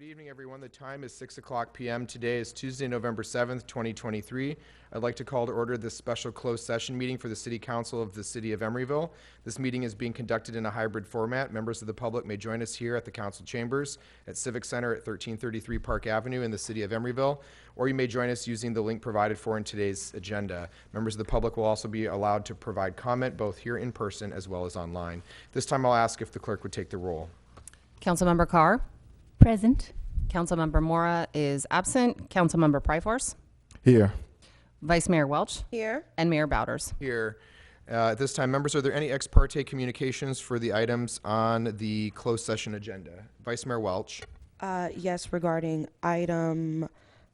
Good evening, everyone. The time is 6 o'clock p.m. Today is Tuesday, November 7th, 2023. I'd like to call to order this special closed session meeting for the City Council of the City of Emeryville. This meeting is being conducted in a hybrid format. Members of the public may join us here at the Council Chambers at Civic Center at 1333 Park Avenue in the City of Emeryville, or you may join us using the link provided for in today's agenda. Members of the public will also be allowed to provide comment both here in person as well as online. This time I'll ask if the clerk would take the roll. Councilmember Carr. Present. Councilmember Mora is absent. Councilmember Pryforce. Here. Vice Mayor Welch. Here. And Mayor Bowders. Here. At this time, members, are there any ex parte communications for the items on the closed session agenda? Vice Mayor Welch. Yes, regarding item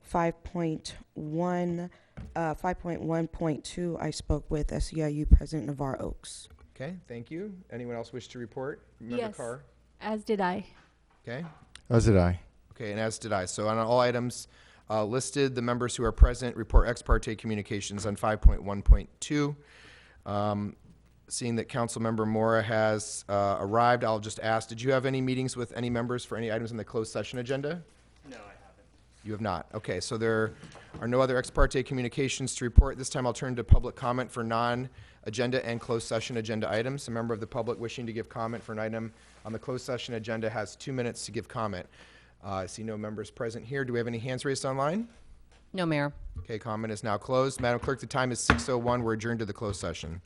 5.1, 5.1.2, I spoke with SEIU President Navarre Oaks. Okay, thank you. Anyone else wish to report? Member Yes, Carr? as did I. Okay. As did I. Okay, and as did I. So on all items listed, the members who are present report ex parte communications on 5.1.2. Seeing that Councilmember Mora has arrived, I'll just ask, did you have any meetings with any members for any items on the closed session agenda? No, I haven't. You have not. Okay, so there are no other ex parte communications to report. This time I'll turn to public comment for non-agenda and closed session agenda items. A member of the public wishing to give comment for an item on the closed session agenda has 2 minutes to give comment. I see no members present here. Do we have any hands raised online? No, Mayor. Okay, comment is now closed. Madam Clerk, the time is 6:01. We're adjourned to the closed session.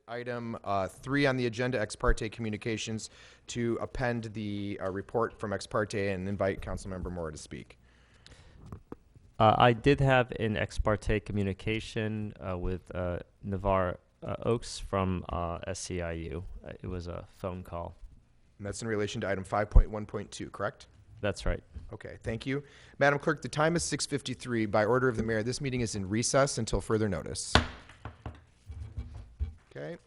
item 3 on the agenda, ex parte communications, to append the report from ex parte and invite Councilmember Moore to speak. I did have an ex parte communication with Navarre Oaks from SCIU. It was a phone call. And that's in relation to item 5.1.2, correct? That's right. Okay, thank you. Madam Clerk, the time is 6:53. By order of the mayor, this meeting is in recess until further notice. Okay.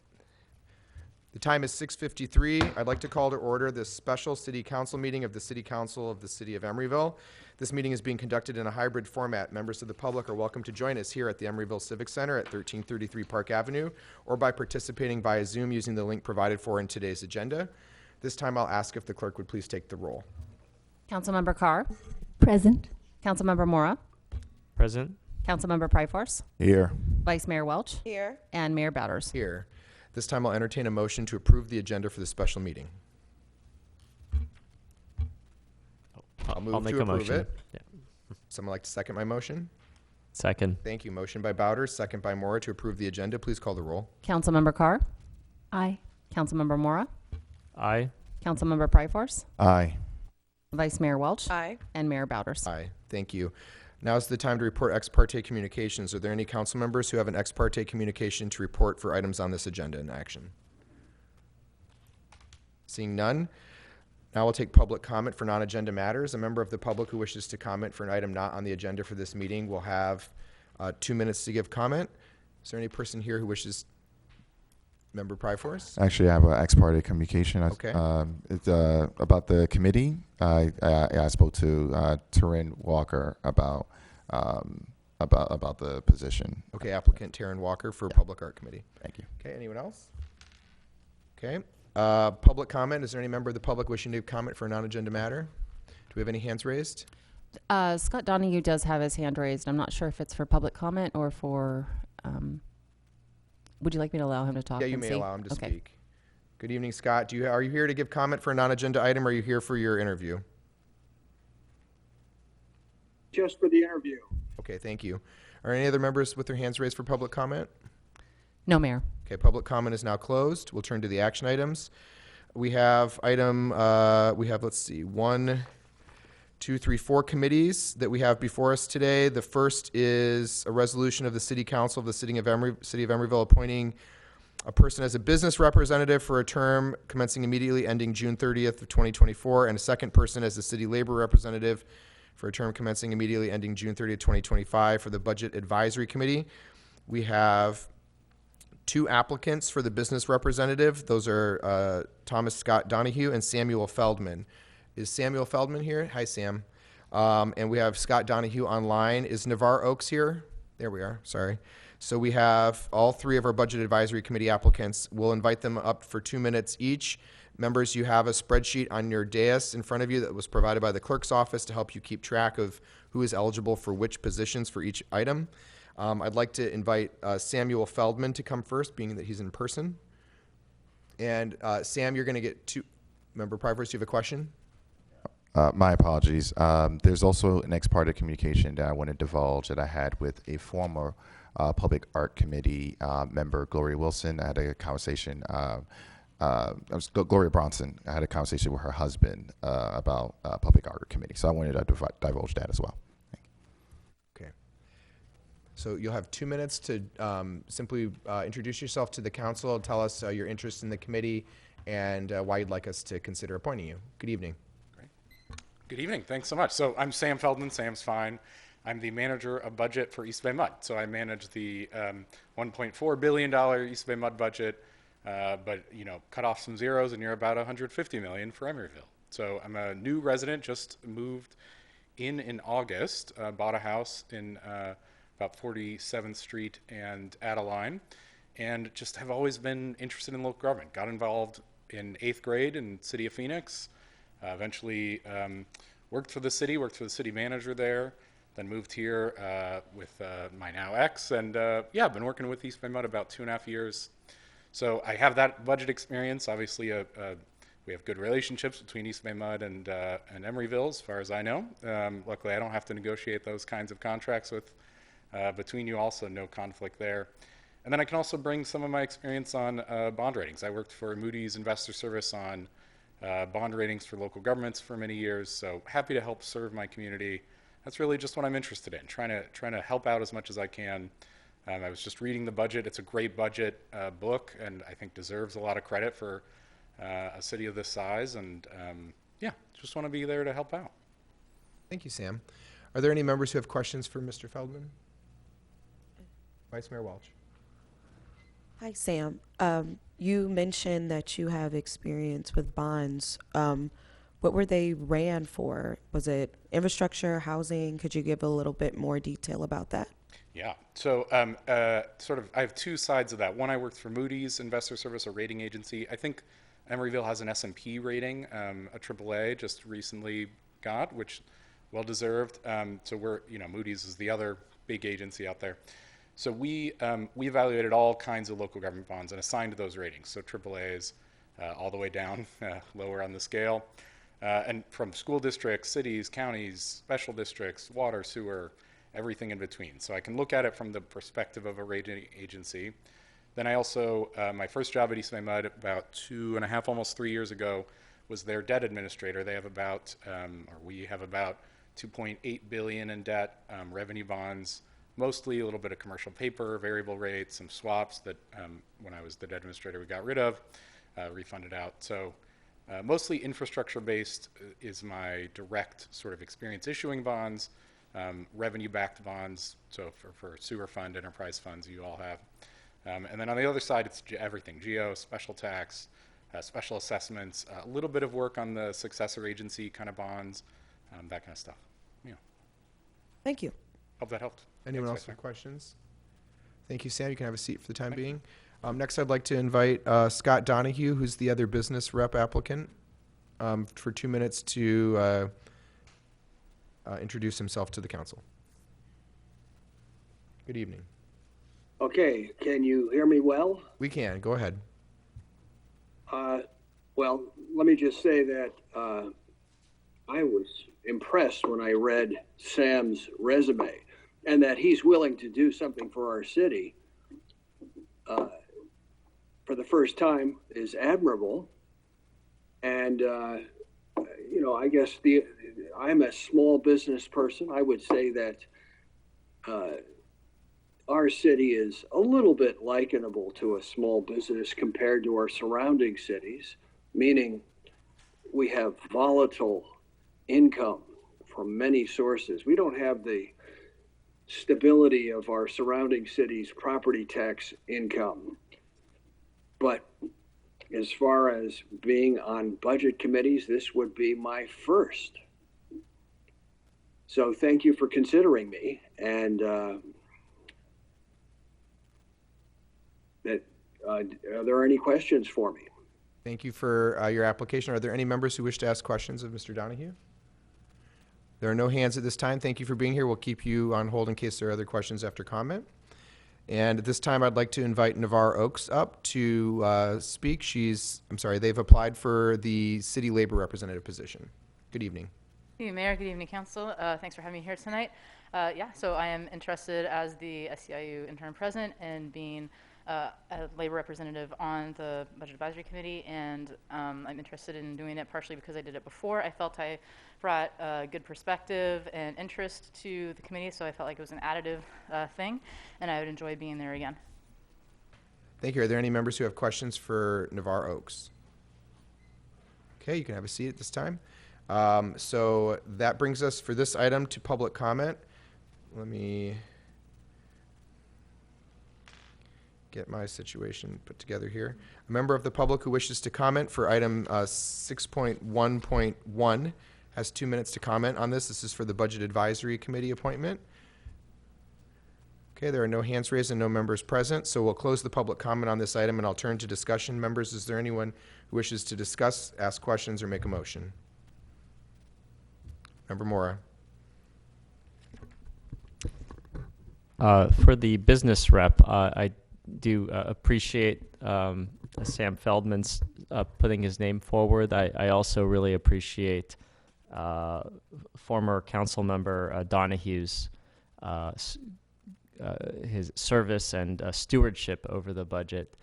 The time is 6:53. I'd like to call to order this special city council meeting of the City Council of the City of Emeryville. This meeting is being conducted in a hybrid format. Members of the public are welcome to join us here at the Emeryville Civic Center at 1333 Park Avenue, or by participating via Zoom using the link provided for in today's agenda. This time I'll ask if the clerk would please take the roll. Councilmember Carr, Present. Councilmember Mora, Present? Councilmember Pryforce, Here. Vice Mayor Welch, Here. and Mayor Bowders. Here. This time I'll entertain a motion to approve the agenda for the special meeting. I'll move make to a approve motion. it. Yeah. Someone like to second my motion? Second. Thank you. Motion by Bowders, second by Mora to approve the agenda. Please call the roll. Councilmember Carr, Aye. Councilmember Mora, Aye. Councilmember Pryforce, Aye. Vice Mayor Welch, Aye. and Mayor Bowders. Aye. Thank you. Now is the time to report ex parte communications. Are there any council members who have an ex parte communication to report for items on this agenda in action? Seeing none, now we'll take public comment for non-agenda matters. A member of the public who wishes to comment for an item not on the agenda for this meeting will have 2 minutes to give comment. Is there any person here who wishes? Member Pryforce? Actually, I have an ex parte communication. Okay. It's about the committee. I spoke to Taryn Walker about the position. Okay, applicant Taryn Walker for Public Art Committee. Thank you. Okay, anyone else? Okay, public comment. Is there any member of the public wishing to comment for a non-agenda matter? Do we have any hands raised? Scott Donahue does have his hand raised. I'm not sure if it's for public comment or for, would you like me to allow him to talk? Yeah, you and may see? allow him to Okay. speak. Good evening, Scott. Are you here to give comment for a non-agenda item, or are you here for your interview? Just for the interview. Okay, thank you. Are any other members with their hands raised for public comment? No, Mayor. Okay, public comment is now closed. We'll turn to the action items. We have let's see, 1, 2, 3, 4 committees that we have before us today. The first is a resolution of the City Council of the City of Emeryville appointing a person as a business representative for a term commencing immediately ending June 30th of 2024, and a second person as a city labor representative for a term commencing immediately ending June 30th, 2025 for the Budget Advisory Committee. We have 2 applicants for the business representative. Those are Thomas Scott Donahue and Samuel Feldman. Is Samuel Feldman here? Hi, Sam. And we have Scott Donahue online. Is Navarre Oaks here? There we are. Sorry. So we have all 3 of our Budget Advisory Committee applicants. We'll invite them up for 2 minutes each. Members, you have a spreadsheet on your dais in front of you that was provided by the clerk's office to help you keep track of who is eligible for which positions for each item. I'd like to invite Samuel Feldman to come first, being that he's in person. And Sam, you're going to get 2. Member Pryforce, do you have a question? My apologies. There's also an ex parte communication that I want to divulge that I had with a former Public Art Committee member, Gloria Wilson. I had a conversation. Gloria Bronson. I had a conversation with her husband about Public Art Committee. So I wanted to divulge that as well. Okay. So you'll have 2 minutes to simply introduce yourself to the council, tell us your interest in the committee, and why you'd like us to consider appointing you. Good evening. Good evening. Thanks so much. So I'm Sam Feldman. Sam's fine. I'm the manager of budget for East Bay Mud. So I manage the $1.4 billion East Bay Mud budget, but cut off some zeros, and you're about $150 million for Emeryville. So I'm a new resident, just moved in August, bought a house in about 47th Street and Adeline, and just have always been interested in local government. Got involved in 8th grade in City of Phoenix. Eventually worked for the city manager there, then moved here with my now ex, and I've been working with East Bay Mud about 2.5 years. So I have that budget experience. Obviously, we have good relationships between East Bay Mud and Emeryville, as far as I know. Luckily, I don't have to negotiate those kinds of contracts with between you all, so no conflict there. And then I can also bring some of my experience on bond ratings. I worked for Moody's Investor Service on bond ratings for local governments for many years, so happy to help serve my community. That's really just what I'm interested in, trying to help out as much as I can. I was just reading the budget. It's a great budget book, and I think deserves a lot of credit for a city of this size. And yeah, just want to be there to help out. Thank you, Sam. Are there any members who have questions for Mr. Feldman? Vice Mayor Welch. Hi, Sam. You mentioned that you have experience with bonds. What were they ran for? Was it infrastructure, housing? Could you give a little bit more detail about that? Yeah. So I have two sides of that. One, I worked for Moody's Investor Service, a rating agency. I think Emeryville has an S&P rating, a AAA just recently got, which well-deserved. So Moody's is the other big agency out there. So we evaluated all kinds of local government bonds and assigned those ratings. So AAAs all the way down, lower on the scale. And from school districts, cities, counties, special districts, water, sewer, everything in between. So I can look at it from the perspective of a rating agency. Then I also, my first job at East Bay Mud about 2.5, almost 3 years ago, was their debt administrator. They have about, we have about $2.8 billion in debt, revenue bonds, mostly a little bit of commercial paper, variable rates, some swaps that when I was the debt administrator we got rid of, refunded out. So mostly infrastructure-based is my direct sort of experience issuing bonds, revenue-backed bonds, so for sewer fund, enterprise funds you all have. And then on the other side, it's everything, geo, special tax, special assessments, a little bit of work on the successor agency kind of bonds, that kind of stuff. Yeah. Thank you. Hope that helped. Anyone Thanks, else Vice have questions? Thank you, Sam. You can have a seat for the time being. Next, I'd like to invite Scott Donahue, who's the other business rep applicant, for 2 minutes to introduce himself to the council. Good evening. Okay, can you hear me well? We can. Go ahead. Well, let me just say that I was impressed when I read Sam's resume, and that he's willing to do something for our city for the first time is admirable. And, I guess I'm a small business person. I would say that our city is a little bit likenable to a small business compared to our surrounding cities, meaning we have volatile income from many sources. We don't have the stability of our surrounding cities' property tax income. But as far as being on budget committees, this would be my first. So thank you for considering me. And are there any questions for me? Thank you for your application. Are there any members who wish to ask questions of Mr. Donahue? There are no hands at this time. Thank you for being here. We'll keep you on hold in case there are other questions after comment. And at this time, I'd like to invite Navarre Oakes up to speak. They've applied for the city labor representative position. Good evening. Good evening, Mayor. Good evening, Council. Thanks for having me here tonight. So I am interested as the SEIU interim president in being a labor representative on the Budget Advisory Committee, and I'm interested in doing it partially because I did it before. I felt I brought good perspective and interest to the committee, so I felt like it was an additive thing, and I would enjoy being there again. Thank you. Are there any members who have questions for Navarre Oakes? Okay, you can have a seat at this time. So that brings us for this item to public comment. Let me get my situation put together here. A member of the public who wishes to comment for item 6.1.1 has 2 minutes to comment on this. This is for the Budget Advisory Committee appointment. Okay, there are no hands raised and no members present, so we'll close the public comment on this item and I'll turn to discussion. Members, is there anyone who wishes to discuss, ask questions, or make a motion? Member Mora. For the business rep, I do appreciate Sam Feldman's putting his name forward. I also really appreciate former council member Donahue's his service and stewardship over the budget.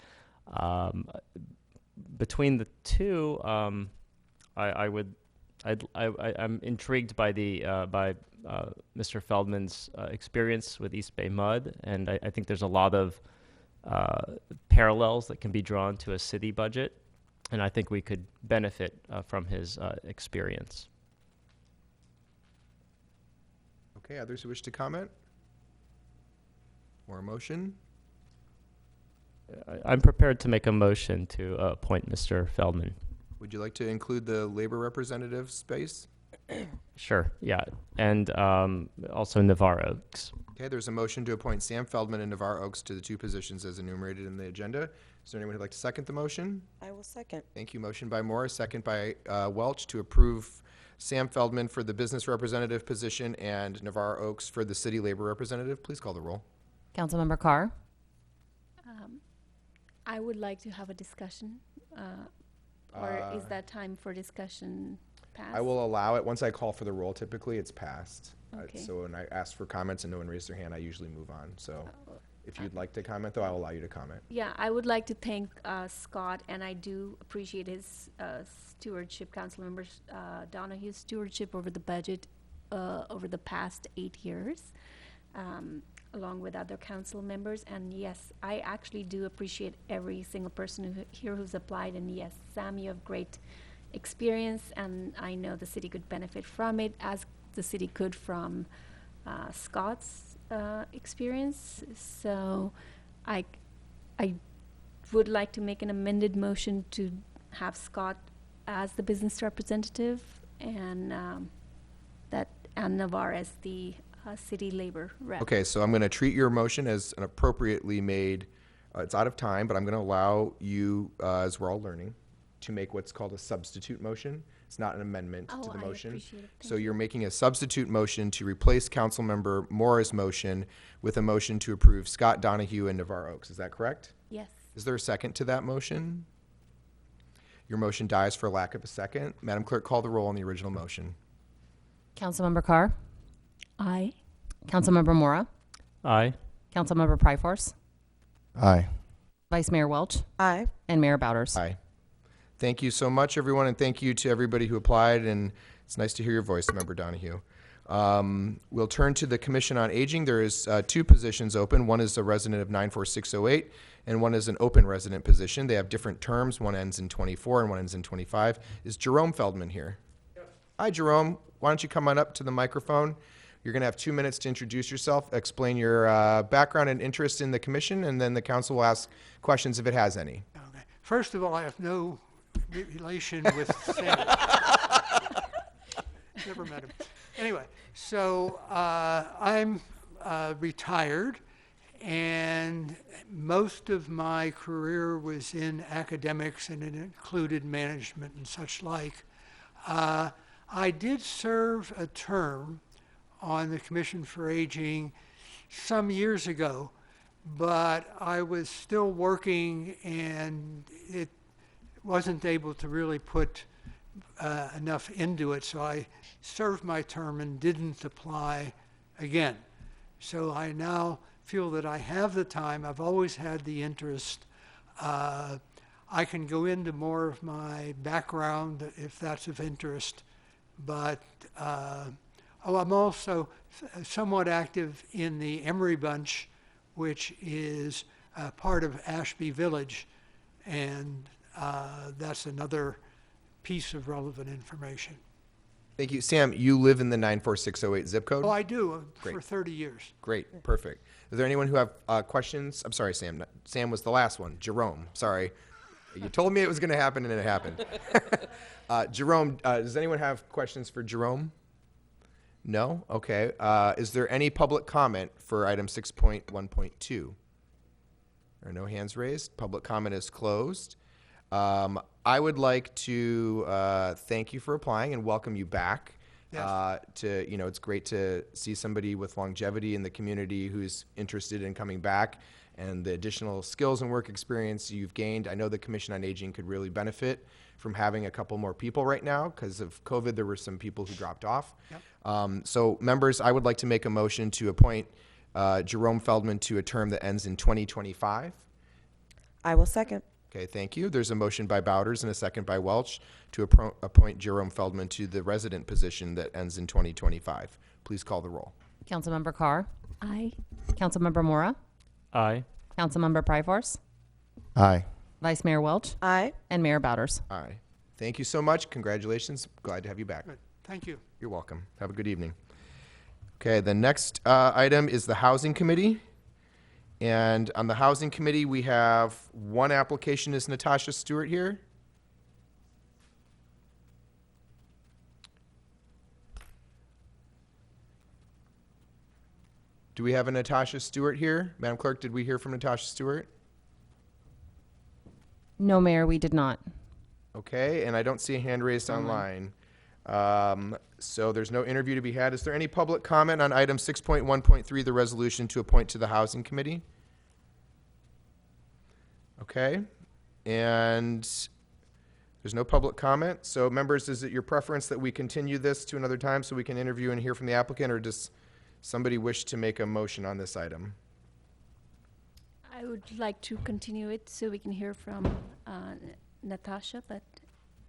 Between the two, I'm intrigued by Mr. Feldman's experience with East Bay Mud, and I think there's a lot of parallels that can be drawn to a city budget, and I think we could benefit from his experience. Okay, others who wish to comment? Or a motion? I'm prepared to make a motion to appoint Mr. Feldman. Would you like to include the labor representative space? Sure, yeah, and also Navarre Oaks. Okay, there's a motion to appoint Sam Feldman and Navarre Oaks to the two positions as enumerated in the agenda. Is there anyone who'd like to second the motion? I will second. Thank you. Motion by Morris, second by Welch to approve Sam Feldman for the business representative position and Navarre Oaks for the city labor representative. Please call the roll. Councilmember Carr, I would like to have a discussion, or is that time for discussion passed? I will allow it. Once I call for the roll, typically it's passed. Okay. So when I ask for comments and no one raised their hand, I usually move on. So if you'd like to comment, though, I'll allow you to comment. Yeah, I would like to thank Scott, and I do appreciate his stewardship, Councilmember Donahue's stewardship over the budget over the past 8 years, along with other council members. And yes, I actually do appreciate every single person here who's applied. And yes, Sam, you have great experience, and I know the city could benefit from it, as the city could from Scott's experience. So I would like to make an amended motion to have Scott as the business representative, and and Navarre as the city labor rep. Okay, so I'm going to treat your motion as an appropriately made, it's out of time, but I'm going to allow you, as we're all learning, to make what's called a substitute motion. It's not an amendment to the I motion. appreciate it. So Thank you're making a substitute motion to replace Councilmember Morris' motion with a motion to approve Scott Donahue and Navarre Oaks. Is that correct? Yes. Is there a second to that motion? Your motion dies for lack of a second. Madam Clerk, call the roll on the original motion. Councilmember Carr, Aye. Councilmember Mora, Aye. Councilmember Pryforce, Aye. Vice Mayor Welch, Aye. and Mayor Bowders. Aye. Thank you so much, everyone, and thank you to everybody who applied, and it's nice to hear your voice, Member Donahue. We'll turn to the Commission on Aging. There is two positions open. One is a resident of 94608, and one is an open resident position. They have different terms. One ends in 24 and one ends in 25. Is Jerome Feldman here? Yes. Hi, Jerome. Why don't you come on up to the microphone? You're going to have 2 minutes to introduce yourself, explain your background and interest in the commission, and then the council will ask questions if it has any. Okay. First of all, I have no relation with Sam. Never met him. Anyway, so I'm retired, and most of my career was in academics, and it included management and such like. I did serve a term on the Commission for Aging some years ago, but I was still working, and it wasn't able to really put enough into it, so I served my term and didn't apply again. So I now feel that I have the time. I've always had the interest. I can go into more of my background if that's of interest, but I'm also somewhat active in the Emery Bunch, which is part of Ashby Village, and that's another piece of relevant information. Thank you. Sam, you live in the 94608 zip code? Oh, I do, for Great. 30 years. Great, perfect. Is there anyone who have questions? I'm sorry, Sam. Sam was the last one. Jerome, sorry. You told me it was going to happen, and it happened. Jerome, does anyone have questions for Jerome? No? Okay. Is there any public comment for item 6.1.2? There are no hands raised. Public comment is closed. I would like to thank you for applying and welcome you back. Yes. It's great to see somebody with longevity in the community who's interested in coming back, and the additional skills and work experience you've gained. I know the Commission on Aging could really benefit from having a couple more people right now. Because of COVID, there were some people who dropped off. Yep. So members, I would like to make a motion to appoint Jerome Feldman to a term that ends in 2025. I will second. Okay, thank you. There's a motion by Bowders and a second by Welch to appoint Jerome Feldman to the resident position that ends in 2025. Please call the roll. Councilmember Carr, Aye. Councilmember Mora, Aye. Councilmember Pryforce, Aye. Vice Mayor Welch, Aye. and Mayor Bowders. Aye. Thank you so much. Congratulations. Glad to have you back. Good. Thank you. You're welcome. Have a good evening. Okay, the next item is the Housing Committee. And on the Housing Committee, we have one application. Is Natasha Stewart here? Do we have a Natasha Stewart here? Madam Clerk, did we hear from Natasha Stewart? No, Mayor, we did not. Okay, and I don't see a hand raised online. So there's no interview to be had. Is there any public comment on item 6.1.3, the resolution to appoint to the Housing Committee? Okay, and there's no public comment. So members, is it your preference that we continue this to another time so we can interview and hear from the applicant, or does somebody wish to make a motion on this item? I would like to continue it so we can hear from Natasha, but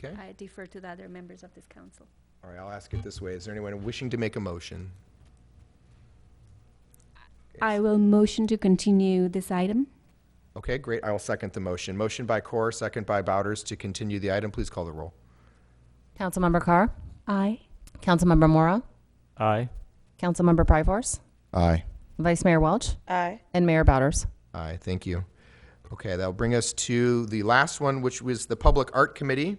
Okay, I defer to the other members of this council. all right, I'll ask it this way. Is there anyone wishing to make a motion? I will motion to continue this item. Okay, great. I will second the motion. Motion by Core, second by Bowders to continue the item. Please call the roll. Councilmember Carr, Aye. Councilmember Mora, Aye. Councilmember Pryforce, Aye. Vice Mayor Welch, Aye. and Mayor Bowders. Aye, thank you. Okay, that'll bring us to the last one, which was the Public Art Committee.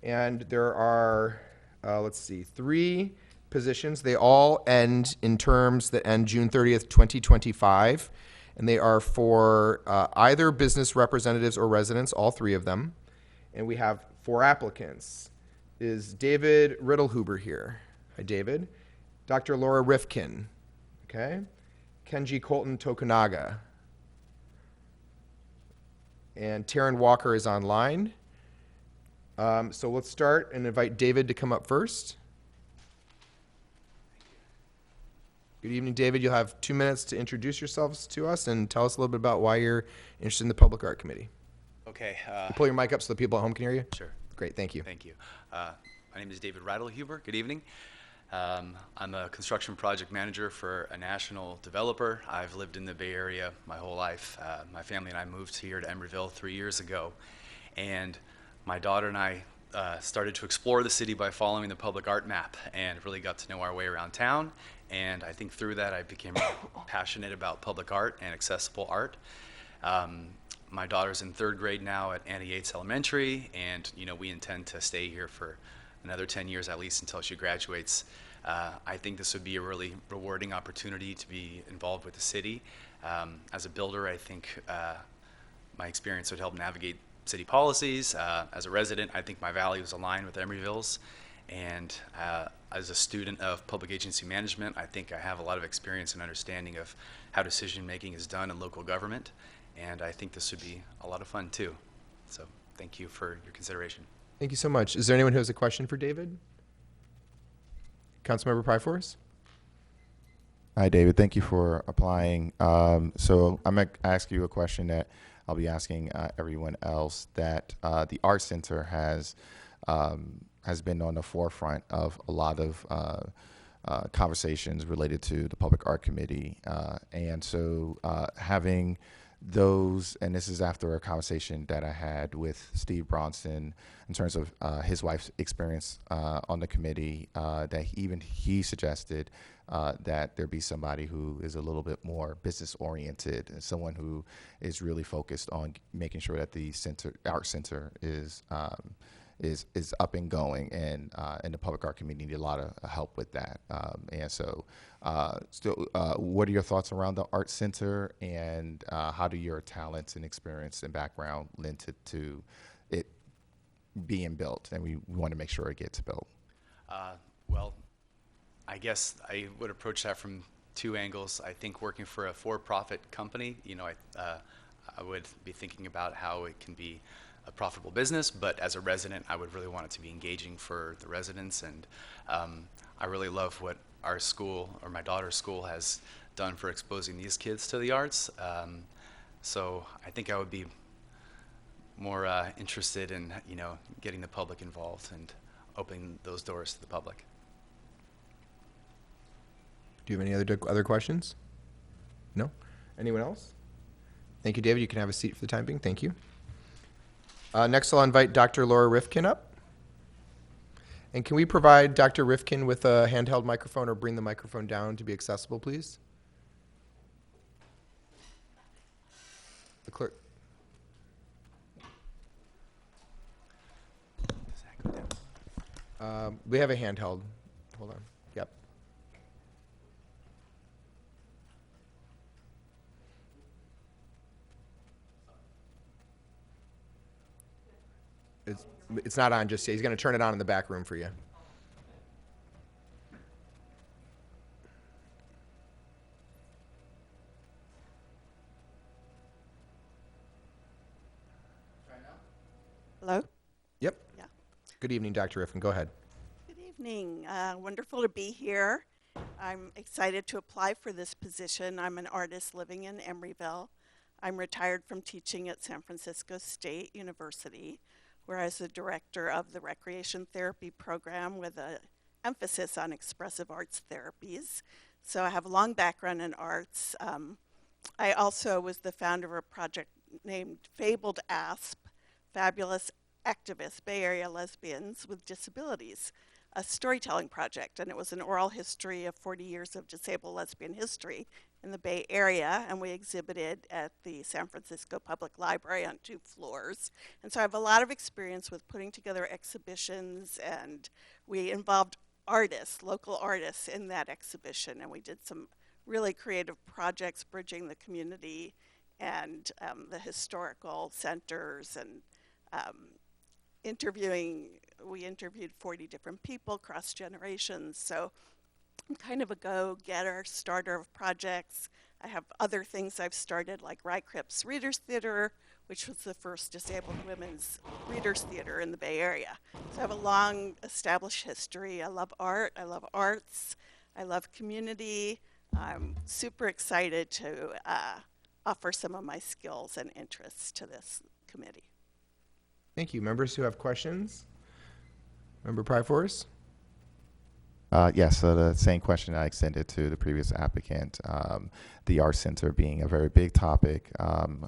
And there are, let's see, 3 positions. They all end in terms that end June 30th, 2025. And they are for either business representatives or residents, all 3 of them. And we have 4 applicants. Is David Riddlehuber here? Hi, David. Dr. Laura Rifkin. Okay. Kenji Colton Tokunaga. And Taryn Walker is online. So let's start and invite David to come up first. Good evening, David. You'll have 2 minutes to introduce yourselves to us and tell us a little bit about why you're interested in the Public Art Committee. Okay. Pull your mic up so the people at home can hear you. Sure. Great, thank you. Thank you. My name is David Riddlehuber. Good evening. I'm a construction project manager for a national developer. I've lived in the Bay Area my whole life. My family and I moved here to Emeryville 3 years ago. And my daughter and I started to explore the city by following the public art map and really got to know our way around town. And I think through that I became passionate about public art and accessible art. My daughter's in 3rd grade now at Annie Yates Elementary, and we intend to stay here for another 10 years at least until she graduates. I think this would be a really rewarding opportunity to be involved with the city. As a builder, I think my experience would help navigate city policies. As a resident, I think my values align with Emeryville's. And as a student of public agency management, I think I have a lot of experience and understanding of how decision making is done in local government. And I think this would be a lot of fun too. So thank you for your consideration. Thank you so much. Is there anyone who has a question for David? Councilmember Pryforce? Hi, David. Thank you for applying. So I'm going to ask you a question that I'll be asking everyone else, that the Art Center has been on the forefront of a lot of conversations related to the Public Art Committee. And so having those, and this is after a conversation that I had with Steve Bronson in terms of his wife's experience on the committee, that he suggested that there be somebody who is a little bit more business oriented, and someone who is really focused on making sure that the art center is up and going, and the Public Art Committee need a lot of help with that. And so, what are your thoughts around the Art Center, and how do your talents and experience and background lend to it being built? And we want to make sure it gets built. Well, I guess I would approach that from 2 angles. I think working for a for-profit company, I would be thinking about how it can be a profitable business, but as a resident, I would really want it to be engaging for the residents. And I really love what our school, or my daughter's school, has done for exposing these kids to the arts. So I think I would be more interested in, getting the public involved and opening those doors to the public. Do you have any other questions? No? Anyone else? Thank you, David. You can have a seat for the time being. Thank you. Next, I'll invite Dr. Laura Rifkin up. And can we provide Dr. Rifkin with a handheld microphone or bring the microphone down to be accessible, please? The clerk. We have a handheld. Hold on. Yep. It's not on just yet. He's going to turn it on in the back room for you. Hello? Yep. Yeah. Good evening, Dr. Rifkin. Go ahead. Good evening. Wonderful to be here. I'm excited to apply for this position. I'm an artist living in Emeryville. I'm retired from teaching at San Francisco State University, where I was the director of the recreation therapy program with an emphasis on expressive arts therapies. So I have a long background in arts. I also was the founder of a project named Fabled Asp, Fabulous Activist Bay Area Lesbians with Disabilities, a storytelling project, and it was an oral history of 40 years of disabled lesbian history in the Bay Area, and we exhibited at the San Francisco Public Library on 2 floors. And so I have a lot of experience with putting together exhibitions, and we involved artists, local artists in that exhibition, and we did some really creative projects bridging the community and the historical centers, and we interviewed 40 different people, cross generations. So I'm kind of a go-getter, starter of projects. I have other things I've started, like Rye Cripps Readers Theater, which was the first disabled women's readers theater in the Bay Area. So I have a long established history. I love art, I love arts, I love community. I'm super excited to offer some of my skills and interests to this committee. Thank you. Members who have questions? Member Pryforce? Yes, so the same question I extended to the previous applicant, the Art Center being a very big topic.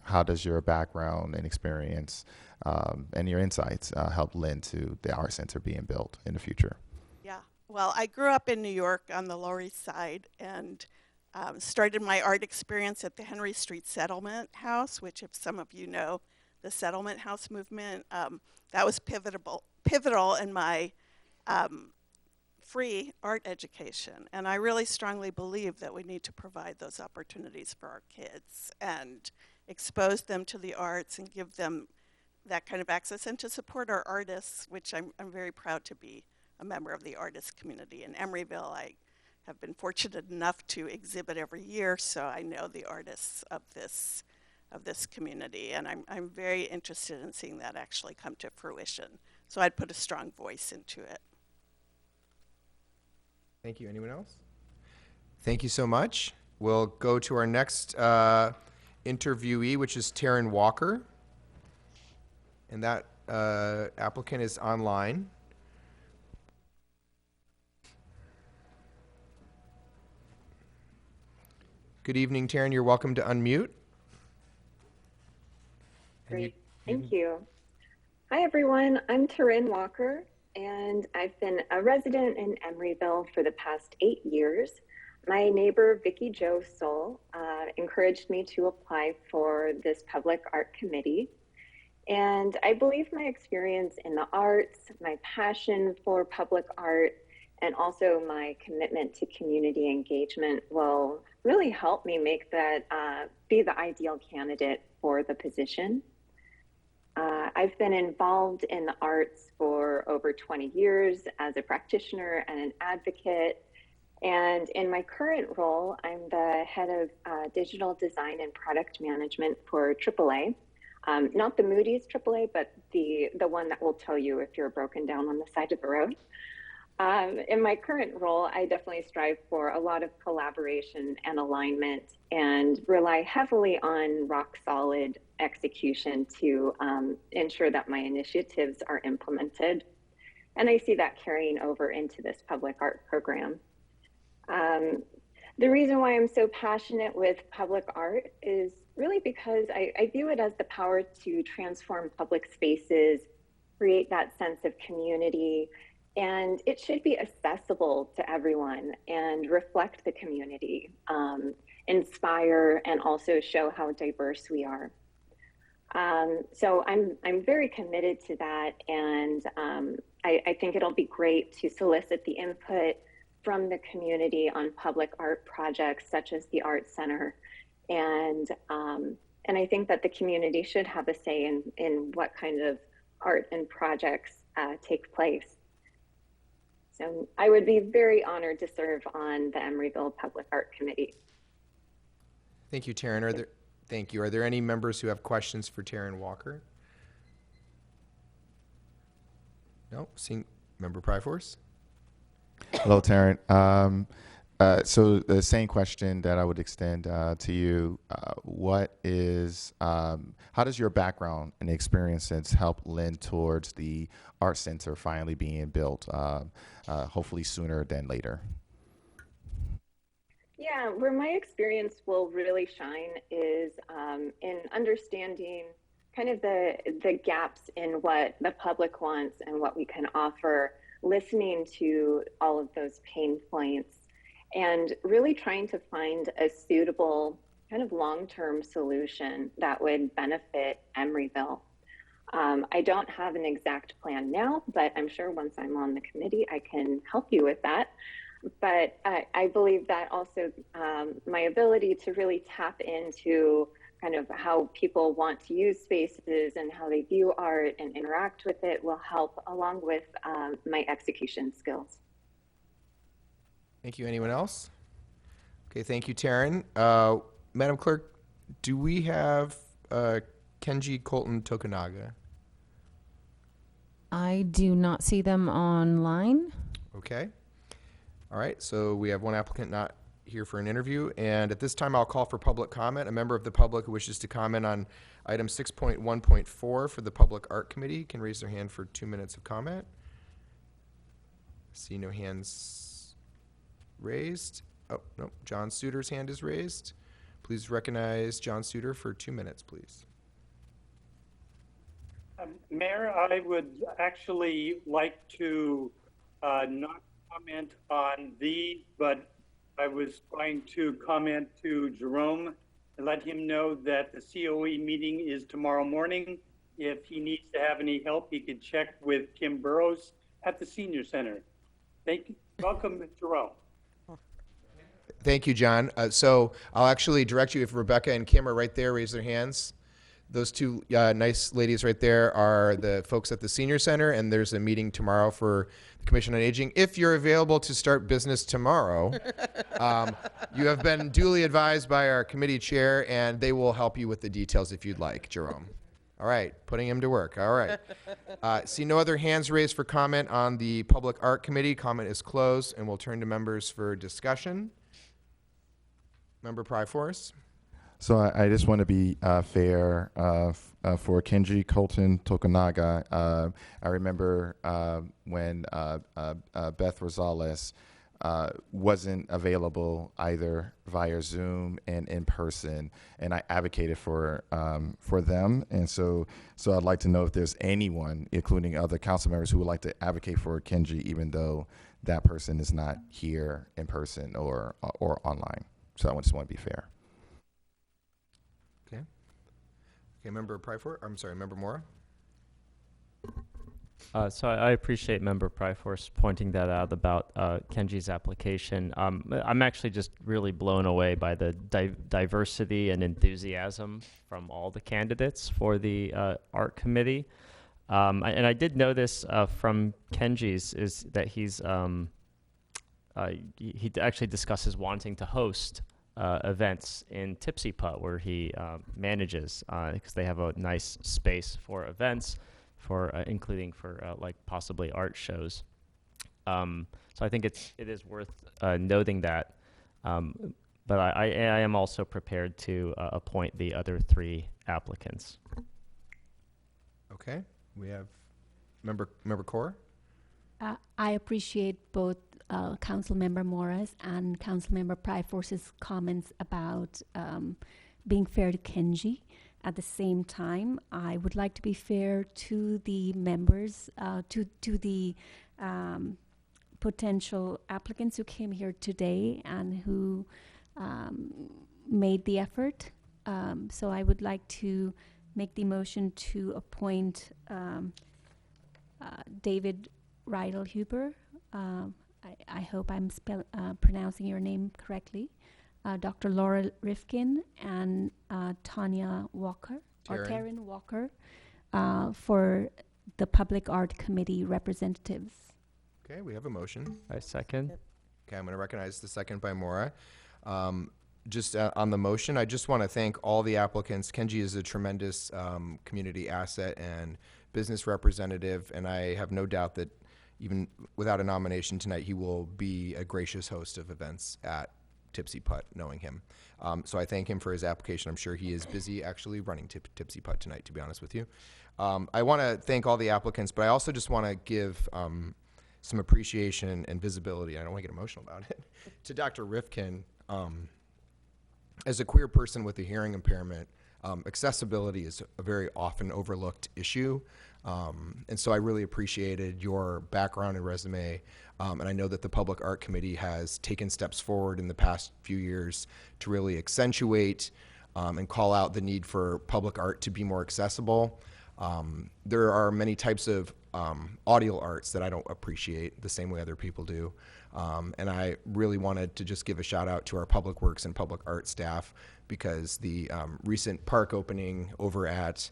How does your background and experience and your insights help lend to the Art Center being built in the future? Yeah, well, I grew up in New York on the Lower East Side and started my art experience at the Henry Street Settlement House, which, if some of you know the Settlement House movement, that was pivotal in my free art education. And I really strongly believe that we need to provide those opportunities for our kids and expose them to the arts and give them that kind of access, and to support our artists, which I'm very proud to be a member of the artist community. In Emeryville, I have been fortunate enough to exhibit every year, so I know the artists of this community, and I'm very interested in seeing that actually come to fruition. So I'd put a strong voice into it. Thank you. Anyone else? Thank you so much. We'll go to our next interviewee, which is Taryn Walker. And that applicant is online. Good evening, Taryn. You're welcome to unmute. Great. Thank you. Hi, everyone. I'm Taryn Walker, and I've been a resident in Emeryville for the past 8 years. My neighbor, Vicki Jo Soul, encouraged me to apply for this public art committee. And I believe my experience in the arts, my passion for public art, and also my commitment to community engagement will really help me make that, be the ideal candidate for the position. I've been involved in the arts for over 20 years as a practitioner and an advocate. And in my current role, I'm the head of digital design and product management for AAA. Not the Moody's AAA, but the one that will tow you if you're broken down on the side of the road. In my current role, I definitely strive for a lot of collaboration and alignment and rely heavily on rock solid execution to ensure that my initiatives are implemented. And I see that carrying over into this public art program. The reason why I'm so passionate with public art is really because I view it as the power to transform public spaces, create that sense of community, and it should be accessible to everyone and reflect the community, inspire, and also show how diverse we are. So I'm very committed to that, and I think it'll be great to solicit the input from the community on public art projects such as the Art Center, and I think that the community should have a say in what kind of art and projects take place. So I would be very honored to serve on the Emeryville Public Art Committee. Thank you, Taryn. Thank you. Are there any members who have questions for Taryn Walker? No? Seeing Member Pryforce? Hello, Taryn. So the same question that I would extend to you, how does your background and experiences help lend towards the Art Center finally being built, hopefully sooner than later? Yeah, where my experience will really shine is in understanding kind of the gaps in what the public wants and what we can offer, listening to all of those pain points, and really trying to find a suitable kind of long-term solution that would benefit Emeryville. I don't have an exact plan now, but I'm sure once I'm on the committee, I can help you with that. But I believe that also my ability to really tap into kind of how people want to use spaces and how they view art and interact with it will help, along with my execution skills. Thank you. Anyone else? Okay, thank you, Taryn. Madam Clerk, do we have Kenji Colton Tokunaga? I do not see them online. Okay. All right, so we have one applicant not here for an interview, and at this time I'll call for public comment. A member of the public who wishes to comment on item 6.1.4 for the Public Art Committee can raise their hand for 2 minutes of comment. See no hands raised. Oh, no, John Suter's hand is raised. Please recognize John Suter for 2 minutes, please. Mayor, I would actually like to not comment on these, but I was trying to comment to Jerome and let him know that the COE meeting is tomorrow morning. If he needs to have any help, he can check with Kim Burrows at the Senior Center. Thank you. Welcome, Jerome. Thank you, John. So I'll actually direct you, if Rebecca and Kim are right there, raise their hands. Those two nice ladies right there are the folks at the Senior Center, and there's a meeting tomorrow for the Commission on Aging. If you're available to start business tomorrow, you have been duly advised by our committee chair, and they will help you with the details if you'd like, Jerome. All right, putting him to work. All right. See no other hands raised for comment on the Public Art Committee. Comment is closed, and we'll turn to members for discussion. Member Pryforce. So I just want to be fair for Kenji Colton Tokunaga. I remember when Beth Rosales wasn't available either via Zoom and in person, and I advocated for them. And so I'd like to know if there's anyone, including other council members, who would like to advocate for Kenji, even though that person is not here in person or online. So I just want to be fair. Okay, Member Pryforce. I'm sorry, Member Mora. So I appreciate Member Pryforce pointing that out about Kenji's application. I'm actually just really blown away by the diversity and enthusiasm from all the candidates for the art committee. And I did know this from Kenji's, is that he actually discusses wanting to host events in Tipsy Putt, where he manages, because they have a nice space for events, for including for like possibly art shows. So I think it is worth noting that. But I am also prepared to appoint the other 3 applicants. Okay, we have Member Corr. I appreciate both Councilmember Morris and Councilmember Pryforce's comments about being fair to Kenji. At the same time, I would like to be fair to the members, to the potential applicants who came here today and who made the effort. So I would like to make the motion to appoint David Rydell-Huber. I hope I'm pronouncing your name correctly. Dr. Laura Rifkin and Tanya Walker, or Taryn Walker, for the Public Art Committee representatives. Okay, we have a motion. I second. Okay, I'm going to recognize the second by Maura. Just on the motion, I just want to thank all the applicants. Kenji is a tremendous community asset and business representative, and I have no doubt that even without a nomination tonight, he will be a gracious host of events at Tipsy Putt, knowing him. So I thank him for his application. I'm sure he is busy actually running Tipsy Putt tonight, to be honest with you. I want to thank all the applicants, but I also just want to give some appreciation and visibility, I don't want to get emotional about it, to Dr. Rifkin. As a queer person with a hearing impairment, accessibility is a very often overlooked issue. And so I really appreciated your background and resume. And I know that the Public Art Committee has taken steps forward in the past few years to really accentuate and call out the need for public art to be more accessible. There are many types of audio arts that I don't appreciate the same way other people do. And I really wanted to just give a shout out to our public works and public art staff, because the recent park opening over at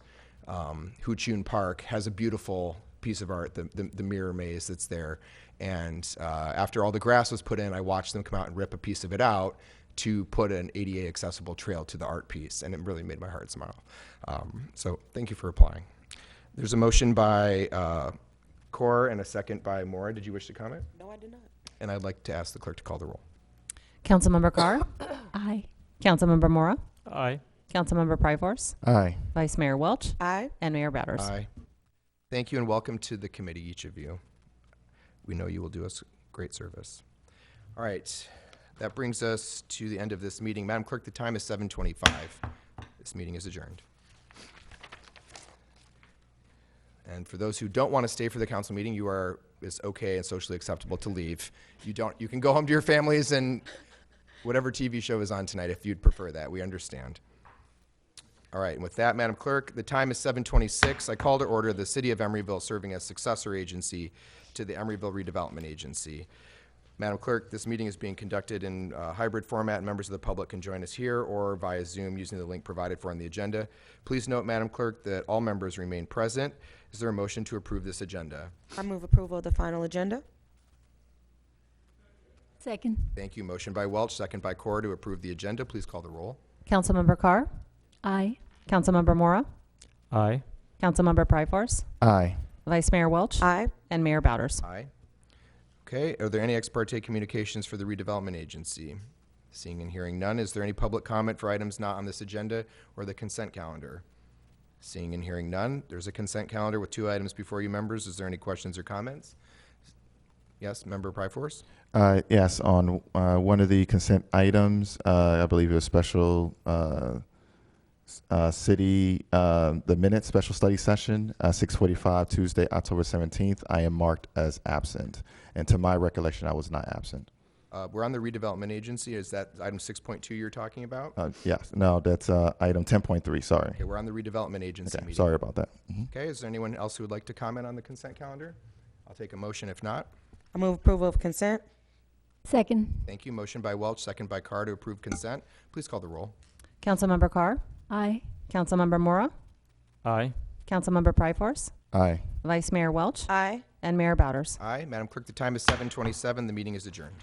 Huchun Park has a beautiful piece of art, the mirror maze that's there. And after all the grass was put in, I watched them come out and rip a piece of it out to put an ADA accessible trail to the art piece, and it really made my heart smile. So thank you for applying. There's a motion by Corr and a second by Maura. Did you wish to comment? No, I did not. And I'd like to ask the clerk to call the roll. Councilmember Carr? Aye. Councilmember Mora? Aye. Councilmember Pryforce? Aye. Vice Mayor Welch? Aye. And Mayor Bowders? Aye. Thank you and welcome to the committee, each of you. We know you will do us great service. All right, that brings us to the end of this meeting. Madam Clerk, the time is 7:25. This meeting is adjourned. And for those who don't want to stay for the council meeting, it's okay and socially acceptable to leave. If you don't, you can go home to your families and whatever TV show is on tonight, if you'd prefer that, we understand. All right, and with that, Madam Clerk, the time is 7:26. I call to order the City of Emeryville serving as successor agency to the Emeryville Redevelopment Agency. Madam Clerk, this meeting is being conducted in hybrid format, and members of the public can join us here or via Zoom using the link provided for on the agenda. Please note, Madam Clerk, that all members remain present. Is there a motion to approve this agenda? I move approval of the final agenda. Second. Thank you. Motion by Welch, second by Corr to approve the agenda. Please call the roll. Councilmember Carr? Aye. Councilmember Mora? Aye. Councilmember Pryforce? Aye. Vice Mayor Welch? Aye. And Mayor Bowders? Aye. Okay, are there any ex parte communications for the redevelopment agency? Seeing and hearing none, is there any public comment for items not on this agenda or the consent calendar? Seeing and hearing none, there's a consent calendar with 2 items before you, members. Is there any questions or comments? Yes, Member Pryforce? Yes, on one of the consent items, I believe it was special city, the minutes special study session, 6:45 Tuesday, October 17th. I am marked as absent. And to my recollection, I was not absent. We're on the redevelopment agency. Is that item 6.2 you're talking about? Yes, no, that's item 10.3, sorry. Okay, we're on the redevelopment agency Okay, meeting. sorry about that. Okay, is there anyone else who would like to comment on the consent calendar? I'll take a motion if not. I move approval of consent. Second. Thank you. Motion by Welch, second by Carr to approve consent. Please call the roll. Councilmember Carr? Aye. Councilmember Mora? Aye. Councilmember Pryforce? Aye. Vice Mayor Welch? Aye. And Mayor Bowders? Aye. Madam Clerk, the time is 7:27. The meeting is adjourned.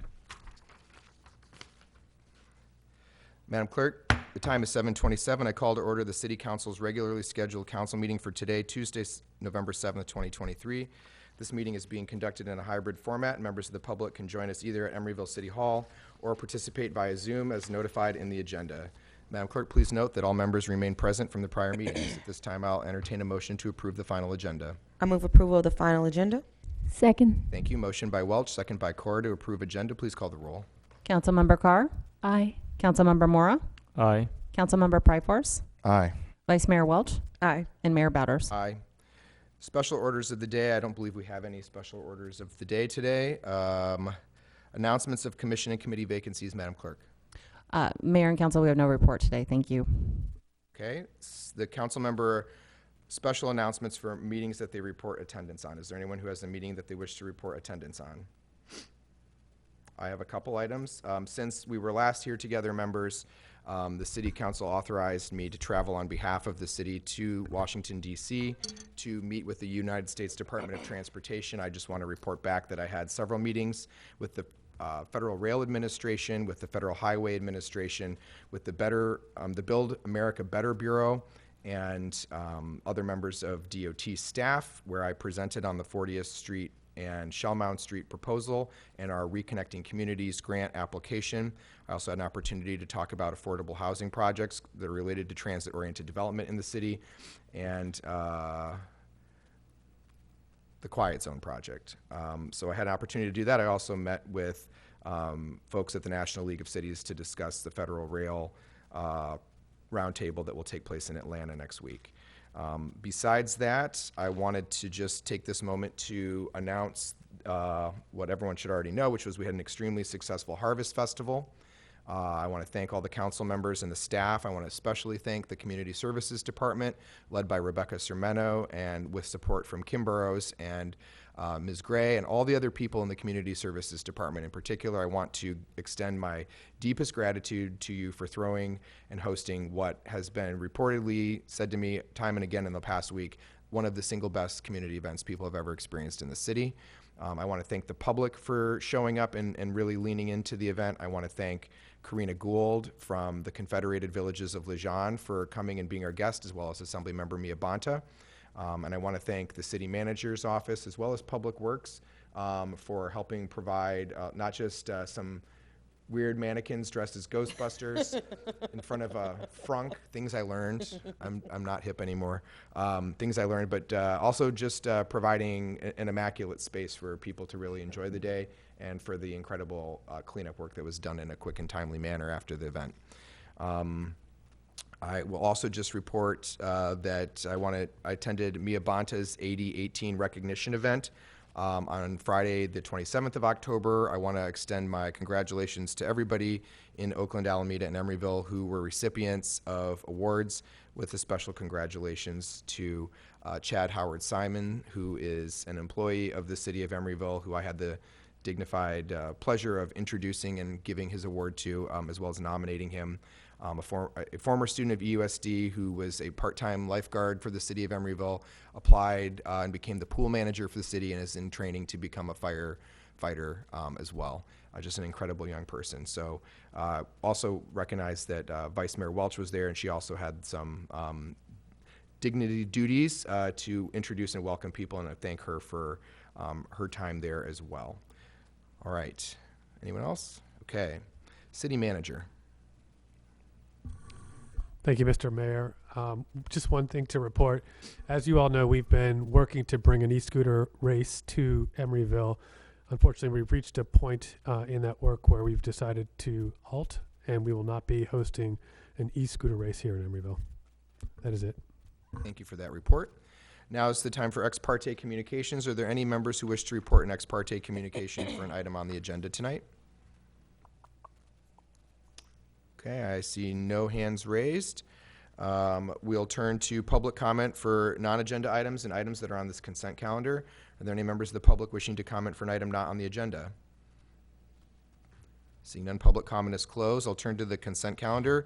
Madam Clerk, the time is 7:27. I call to order the City Council's regularly scheduled council meeting for today, Tuesday, November 7th, 2023. This meeting is being conducted in a hybrid format, and members of the public can join us either at Emeryville City Hall or participate via Zoom as notified in the agenda. Madam Clerk, please note that all members remain present from the prior meetings. At this time, I'll entertain a motion to approve the final agenda. I move approval of the final agenda. Second. Thank you. Motion by Welch, second by Cora to approve agenda. Please call the roll. Councilmember Carr? Aye. Councilmember Mora? Aye. Councilmember Pryforce? Aye. Vice Mayor Welch? Aye. And Mayor Bowders? Aye. Special orders of the day. I don't believe we have any special orders of the day today. Announcements of commission and committee vacancies, Madam Clerk. Mayor and Council, we have no report today. Thank you. Okay. The council member special announcements for meetings that they report attendance on. Is there anyone who has a meeting that they wish to report attendance on? I have a couple items. Since we were last here together, members, the City Council authorized me to travel on behalf of the city to Washington, D.C. to meet with the United States Department of Transportation. I just want to report back that I had several meetings with the Federal Rail Administration, with the Federal Highway Administration, with the Build America Better Bureau, and other members of DOT staff, where I presented on the 40th Street and Shellmound Street proposal and our Reconnecting Communities grant application. I also had an opportunity to talk about affordable housing projects that are related to transit-oriented development in the city, and the Quiet Zone project. So I had an opportunity to do that. I also met with folks at the National League of Cities to discuss the Federal Rail roundtable that will take place in Atlanta next week. Besides that, I wanted to just take this moment to announce what everyone should already know, which was we had an extremely successful Harvest Festival. I want to thank all the council members and the staff. I want to especially thank the Community Services Department, led by Rebecca Sermeno, and with support from Kim Burrows and Ms. Gray, and all the other people in the Community Services Department. In particular, I want to extend my deepest gratitude to you for throwing and hosting what has been reportedly said to me time and again in the past week, one of the single best community events people have ever experienced in the city. I want to thank the public for showing up and really leaning into the event. I want to thank Karina Gould from the Confederated Villages of Lejeune for coming and being our guest, as well as Assemblymember Mia Bonta. And I want to thank the city manager's office as well as Public Works for helping provide not just some weird mannequins dressed as Ghostbusters in front of a frunk, things I learned. I'm not hip anymore. Things I learned, but also just providing an immaculate space for people to really enjoy the day, and for the incredible cleanup work that was done in a quick and timely manner after the event. I will also just report that I attended Mia Bonta's 8018 recognition event on Friday, the 27th of October. I want to extend my congratulations to everybody in Oakland, Alameda, and Emeryville who were recipients of awards, with a special congratulations to Chad Howard Simon, who is an employee of the city of Emeryville, who I had the dignified pleasure of introducing and giving his award to, as well as nominating him. A former student of EUSD who was a part-time lifeguard for the city of Emeryville, applied and became the pool manager for the city, and is in training to become a firefighter as well. Just an incredible young person. So also recognize that Vice Mayor Welch was there, and she also had some dignity duties to introduce and welcome people, and I thank her for her time there as well. All right. Anyone else? Okay. City manager. Thank you, Mr. Mayor. Just one thing to report. As you all know, we've been working to bring an e-scooter race to Emeryville. Unfortunately, we've reached a point in that work where we've decided to halt, and we will not be hosting an e-scooter race here in Emeryville. That is it. Thank you for that report. Now is the time for ex parte communications. Are there any members who wish to report an ex parte communication for an item on the agenda tonight? Okay, I see no hands raised. We'll turn to public comment for non-agenda items and items that are on this consent calendar. Are there any members of the public wishing to comment for an item not on the agenda? Seeing none, public comment is closed. I'll turn to the consent calendar.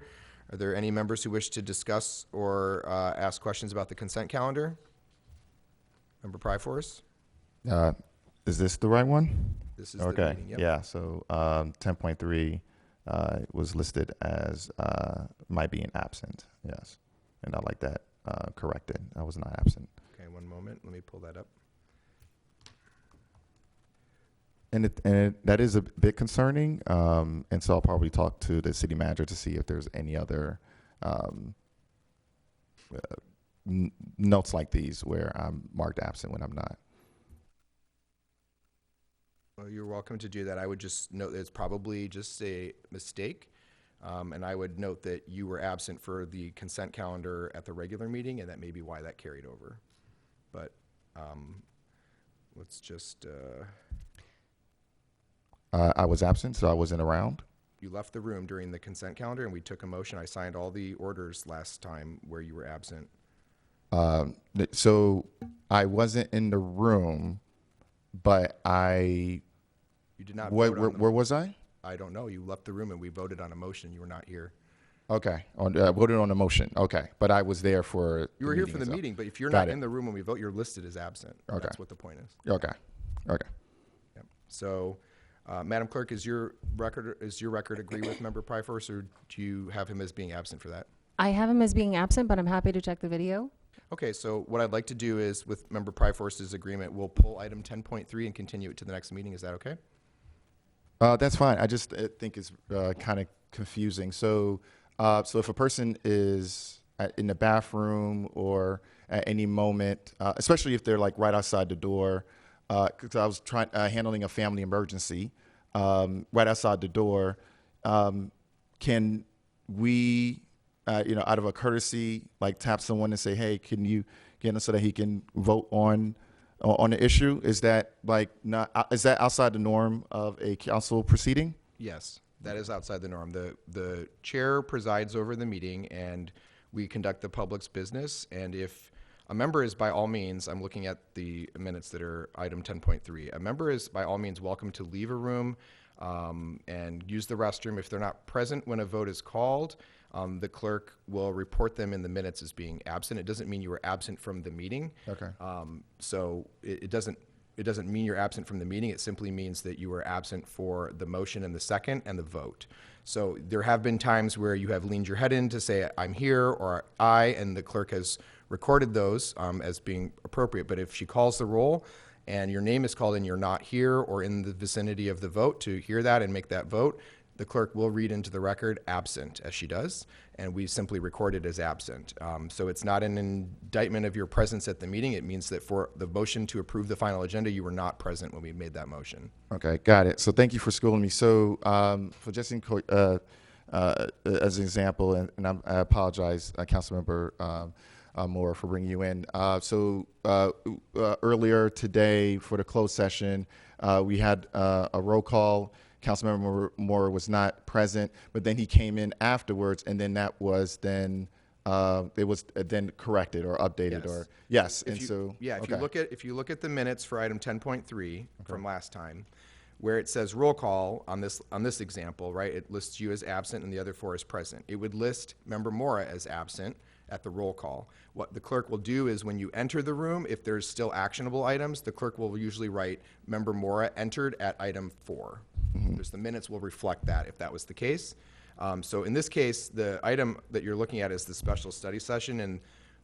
Are there any members who wish to discuss or ask questions about the consent calendar? Member Pryforce? Is this the right one? This is the okay. meeting, yep. Yeah, so 10.3 was listed as my being absent, yes. And I'd like that corrected. I was not absent. Okay, one moment. Let me pull that up. That is a bit concerning, and so I'll probably talk to the city manager to see if there's any other notes like these where I'm marked absent when I'm not. Well, you're welcome to do that. I would just note that it's probably just a mistake. And I would note that you were absent for the consent calendar at the regular meeting, and that may be why that carried over. But let's just, I was absent, so I wasn't around. you left the room during the consent calendar, and we took a motion. I signed all the orders last time where you were absent. So I wasn't in the room, but I. You did not Where, vote on where, the where was I? I don't know. You left the room, and we voted on a motion. You were not here. Okay, voted on the motion. Okay, but I was there for. You were here for the meeting, but if you're Got not it. in the room when we vote, you're listed as absent. Okay. That's what the point is. Okay, okay. Yep. So, Madam Clerk, is your record agree with Member Pryforce, or do you have him as being absent for that? I have him as being absent, but I'm happy to check the video. Okay, so what I'd like to do is, with Member Pryforce's agreement, we'll pull item 10.3 and continue it to the next meeting. Is that okay? That's fine. I just think it's kind of confusing. So, so if a person is in the bathroom or at any moment, especially if they're like right outside the door, because I was handling a family emergency right outside the door, can we, out of a courtesy, like tap someone and say, hey, can you get him so that he can vote on the issue? Is that is that outside the norm of a council proceeding? Yes, that is outside the norm. The chair presides over the meeting, and we conduct the public's business. And if a member is, by all means, I'm looking at the minutes that are item 10.3, a member is by all means welcome to leave a room and use the restroom. If they're not present when a vote is called, the clerk will report them in the minutes as being absent. It doesn't mean you were absent from the meeting. Okay. So it doesn't mean you're absent from the meeting. It simply means that you were absent for the motion and the second and the vote. So there have been times where you have leaned your head in to say, I'm here, or and the clerk has recorded those as being appropriate. But if she calls the roll and your name is called and you're not here or in the vicinity of the vote to hear that and make that vote, the clerk will read into the record absent, as she does, and we simply record it as absent. So it's not an indictment of your presence at the meeting. It means that for the motion to approve the final agenda, you were not present when we made that motion. Okay, got it. So thank you for schooling me. So for just as an example, and I apologize, Councilmember Moore, for bringing you in. Earlier today for the closed session, we had a roll call. Councilmember Moore was not present, but then he came in afterwards, and then that was then it was then corrected or updated. Yes. Yes. If you look at the minutes for item 10.3 from last time, where it says roll call on this example, right? It lists you as absent and the other four as present. It would list Member Mora as absent at the roll call. What the clerk will do is when you enter the room, if there's still actionable items, the clerk will usually write Member Mora entered at item 4. The minutes will reflect that if that was the case. So in this case, the item that you're looking at is the special study session, and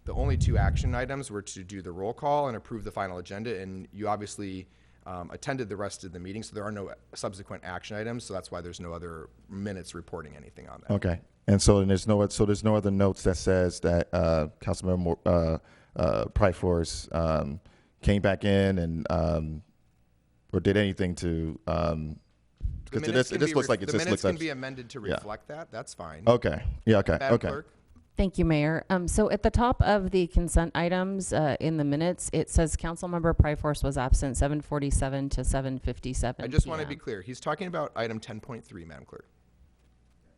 the only two action items were to do the roll call and approve the final agenda, and you obviously attended the rest of the meeting, so there are no subsequent action items, so that's why there's no other minutes reporting anything on that. Okay. And there's no other notes that says that Councilmember Pryforce came back in and or did anything to because this looks like it's the just minutes looks can be amended to reflect that. That's fine. Okay. Yeah. Okay. Madam Okay. Clerk? Thank you, Mayor. So at the top of the consent items in the minutes, it says Councilmember Pryforce was absent 7:47 to 7:57. I just want to be clear. He's talking about item 10.3, Madam Clerk.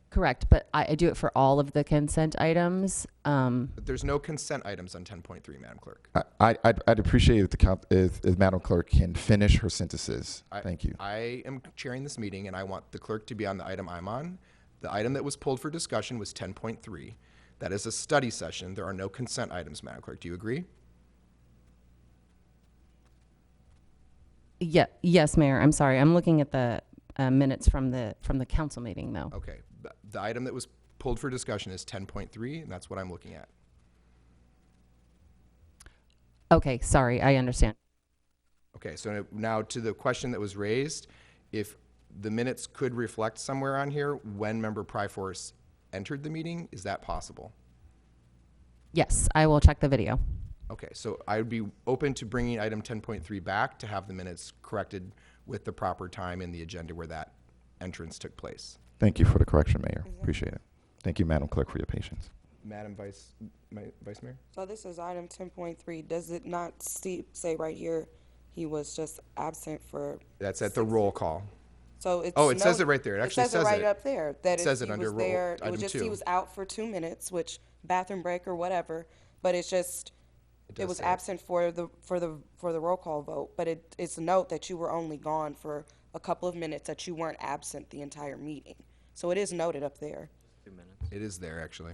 Correct, but I do it for all of the consent items. But there's no consent items on 10.3, Madam Clerk. I'd appreciate if Madam Clerk can finish her sentences. Thank you. I am chairing this meeting, and I want the clerk to be on the item I'm on. The item that was pulled for discussion was 10.3. That is a study session. There are no consent items, Madam Clerk. Do you agree? Yeah. Yes, Mayor. I'm sorry. I'm looking at the minutes from the council meeting, though. Okay. The item that was pulled for discussion is 10.3, and that's what I'm looking at. Okay. Sorry. I understand. Okay, so now to the question that was raised, if the minutes could reflect somewhere on here when Member Pryforce entered the meeting, is that possible? Yes, I will check the video. Okay, so I would be open to bringing item 10.3 back to have the minutes corrected with the proper time in the agenda where that entrance took place. Thank you for the correction, Mayor. Appreciate it. Thank you, Madam Clerk, for your patience. Madam Vice Mayor? So this is item 10.3. Does it not say right here he was just absent for? That's at the roll call. So it's Oh, it says it right there. It actually says it right up there that It says if it he under was roll, there, it item was just 2. he was out for 2 minutes, which bathroom break or whatever. But it's just it was absent for the roll call vote. But it's a note that you were only gone for a couple of minutes, that you weren't absent the entire meeting. So it is noted up there. 2 minutes. It is there, actually.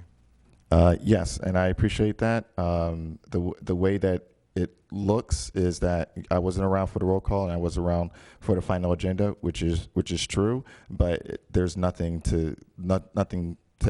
Yes, and I appreciate that. The way that it looks is that I wasn't around for the roll call and I was around for the final agenda, which is true. But there's nothing to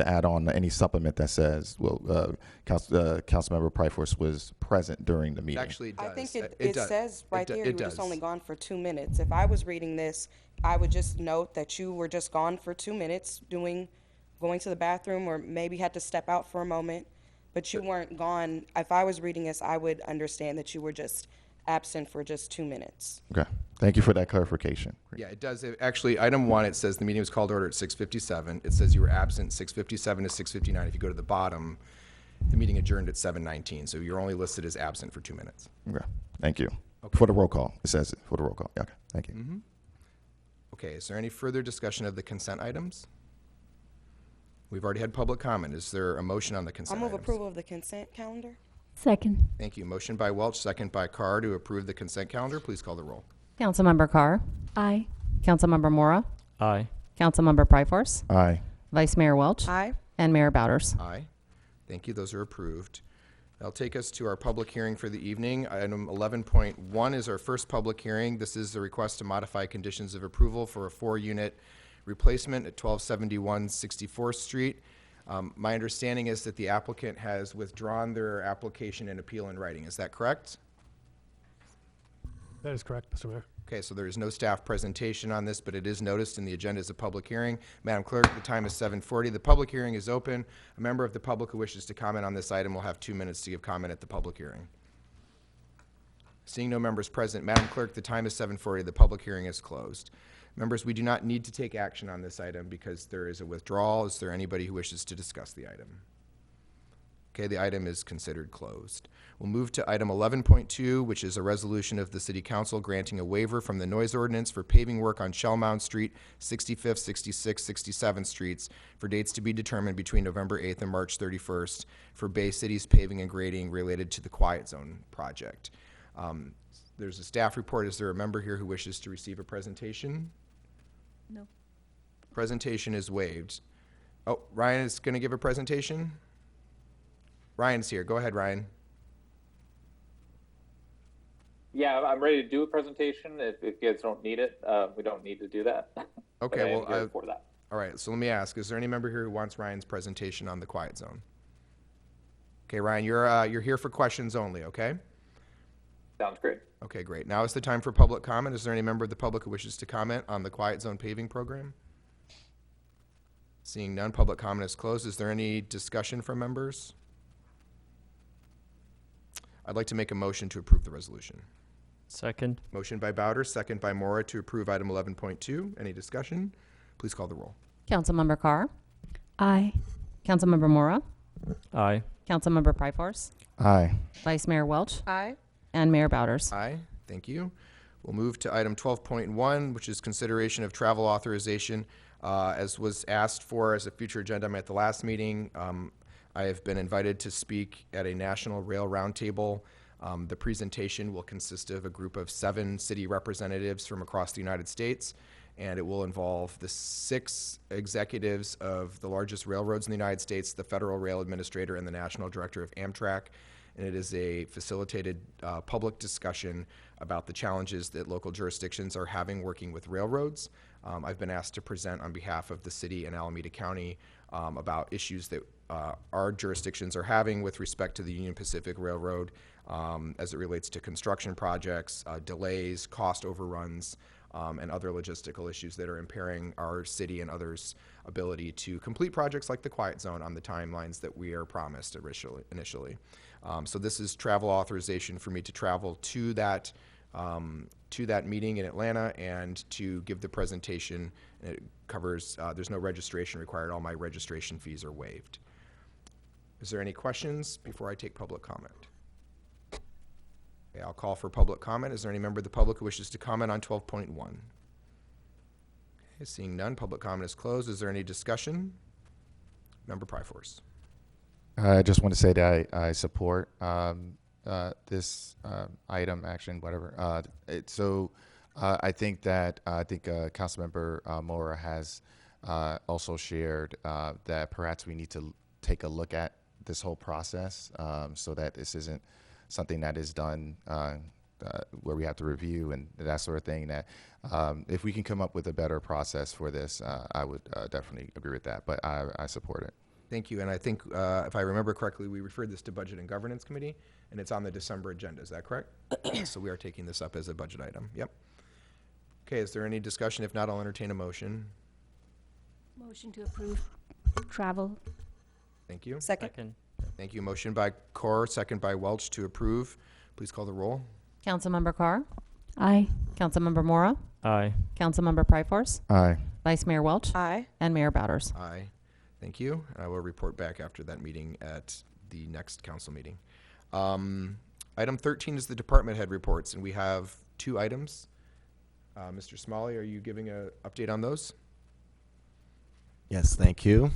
add on any supplement that says, well, Councilmember Pryforce was present during the meeting. It actually does. I think it does. says right there you it were just does. only gone for 2 minutes. If I was reading this, I would just note that you were just gone for 2 minutes going to the bathroom, or maybe had to step out for a moment, but you weren't gone. If I was reading this, I would understand that you were just absent for just 2 minutes. Okay. Thank you for that clarification. Yeah, it does. Actually, item 1, it says the meeting was called to order at 6:57. It says you were absent 6:57 to 6:59. If you go to the bottom, the meeting adjourned at 7:19. So you're only listed as absent for 2 minutes. Okay. Thank you. Okay. For the roll call. It says it for the roll call. Okay. Thank you. Mm-hmm. Okay, is there any further discussion of the consent items? We've already had public comment. Is there a motion on the consent I'll move items? approval of the consent calendar. Second. Thank you. Motion by Welch, second by Carr to approve the consent calendar. Please call the roll. Councilmember Carr, Aye. Councilmember Mora, Aye. Councilmember Pryforce, Aye. Vice Mayor Welch, Aye. and Mayor Bowders. Aye. Thank you. Those are approved. That'll take us to our public hearing for the evening. Item 11.1 is our first public hearing. This is a request to modify conditions of approval for a 4-unit replacement at 1271 64th Street. My understanding is that the applicant has withdrawn their application and appeal in writing. Is that correct? That is correct, Mr. Mayor. Okay, so there is no staff presentation on this, but it is noticed in the agenda as a public hearing. Madam Clerk, the time is 7:40. The public hearing is open. A member of the public who wishes to comment on this item will have 2 minutes to give comment at the public hearing. Seeing no members present, Madam Clerk, the time is 7:40. The public hearing is closed. Members, we do not need to take action on this item because there is a withdrawal. Is there anybody who wishes to discuss the item? Okay, the item is considered closed. We'll move to item 11.2, which is a resolution of the City Council granting a waiver from the noise ordinance for paving work on Shellmound Street, 65th, 66th, 67th Streets for dates to be determined between November 8th and March 31st for Bay City's paving and grading related to the Quiet Zone project. There's a staff report. Is there a member here who wishes to receive a presentation? No. Presentation is waived. Oh, Ryan is going to give a presentation? Ryan's here. Go ahead, Ryan. Yeah, I'm ready to do a presentation. If you guys don't need it, we don't need to do that. Okay, well, I'm here for that. all right. So let me ask: is there any member here who wants Ryan's presentation on the Quiet Zone? Okay, Ryan, you're here for questions only. Okay. Sounds great. Okay, great. Now is the time for public comment. Is there any member of the public who wishes to comment on the Quiet Zone paving program? Seeing none, public comment is closed. Is there any discussion from members? I'd like to make a motion to approve the resolution. Second. Motion by Bowders, second by Mora to approve item 11.2. Any discussion? Please call the roll. Councilmember Carr, Aye. Councilmember Mora, Aye. Councilmember Pryforce, Aye. Vice Mayor Welch, Aye. and Mayor Bowders. Aye. Thank you. We'll move to item 12.1, which is consideration of travel authorization. As was asked for as a future agenda item at the last meeting, I have been invited to speak at a National Rail Roundtable. The presentation will consist of a group of 7 city representatives from across the United States, and it will involve the 6 executives of the largest railroads in the United States, the Federal Rail Administrator, and the National Director of Amtrak. And it is a facilitated public discussion about the challenges that local jurisdictions are having working with railroads. I've been asked to present on behalf of the city and Alameda County about issues that our jurisdictions are having with respect to the Union Pacific Railroad as it relates to construction projects, delays, cost overruns, and other logistical issues that are impairing our city and others' ability to complete projects like the Quiet Zone on the timelines that we are promised initially. So this is travel authorization for me to travel to that meeting in Atlanta and to give the presentation. It covers, there's no registration required. All my registration fees are waived. Is there any questions before I take public comment? Okay, I'll call for public comment. Is there any member of the public who wishes to comment on 12.1? Okay, seeing none, public comment is closed. Is there any discussion? Member Pryforce. I just want to say that I support this item, action, whatever. I think Councilmember Mora has also shared that perhaps we need to take a look at this whole process so that this isn't something that is done where we have to review and that sort of thing. That if we can come up with a better process for this, I would definitely agree with that. But I support it. Thank you. And I think, if I remember correctly, we referred this to Budget and Governance Committee, and it's on the December agenda. Is that correct? So we are taking this up as a budget item. Yep. Okay, is there any discussion? If not, I'll entertain a motion. Motion to approve travel. Thank you. Second. Thank you. Motion by Carr, second by Welch to approve. Please call the roll. Councilmember Carr, Aye. Councilmember Mora, Aye. Councilmember Pryforce, Aye. Vice Mayor Welch, Aye. and Mayor Bowders. Aye. Thank you. I will report back after that meeting at the next council meeting. Item 13 is the department head reports, and we have 2 items. Mr. Smalley, are you giving an update on those? Yes, thank you.